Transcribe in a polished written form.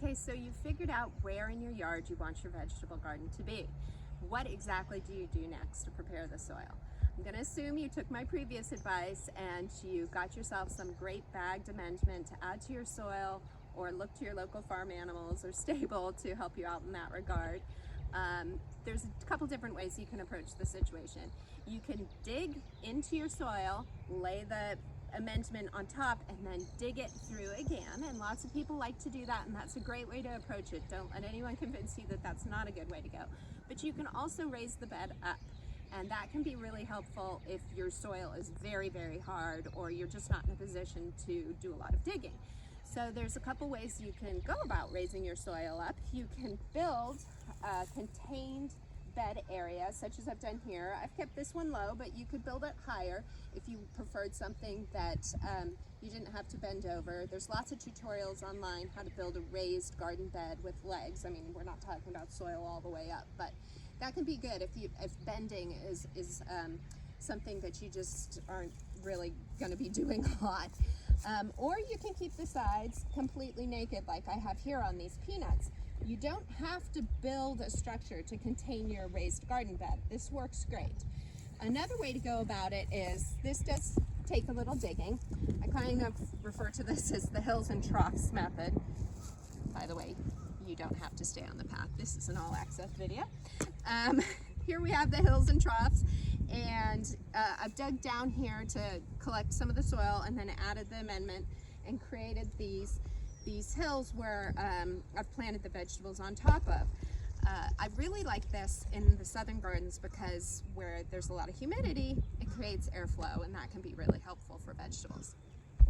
Okay, so you figured out where in your yard you want your vegetable garden to be. What exactly do you do next to prepare the soil? I'm going to assume you took my previous advice and you got yourself some great bagged amendment to add to your soil, or look to your local farm animals or stable to help you out in that regard. There's a couple different ways you can approach the situation. You can dig into your soil, lay the amendment on top, and then dig it through again, and lots of people like to do that, and that's a great way to approach it. Don't let anyone convince you that that's not a good way to go. But you can also raise the bed up, and that can be really helpful if your soil is very, very hard, or you're just not in a position to do a lot of digging. So there's a couple ways you can go about raising your soil up. You can build a contained bed area, such as I've done here. I've kept this one low, but you could build it higher if you preferred something that you didn't have to bend over. There's lots of tutorials online how to build a raised garden bed with legs. I mean, we're not talking about soil all the way up, but that can be good if bending is something that you just aren't really going to be doing a lot. Or you can keep the sides completely naked like I have here on these peanuts. You don't have to build a structure to contain your raised garden bed. This works great. Another way to go about it is, this does take a little digging. I kind of refer to this as the hills and troughs method. By the way, you don't have to stay on the path. This is an all-access video. Here we have the hills and troughs, and I've dug down here to collect some of the soil, and then added the amendment and created these hills where I've planted the vegetables on top of. I really like this in the southern gardens because where there's a lot of humidity, it creates airflow, and that can be really helpful for vegetables.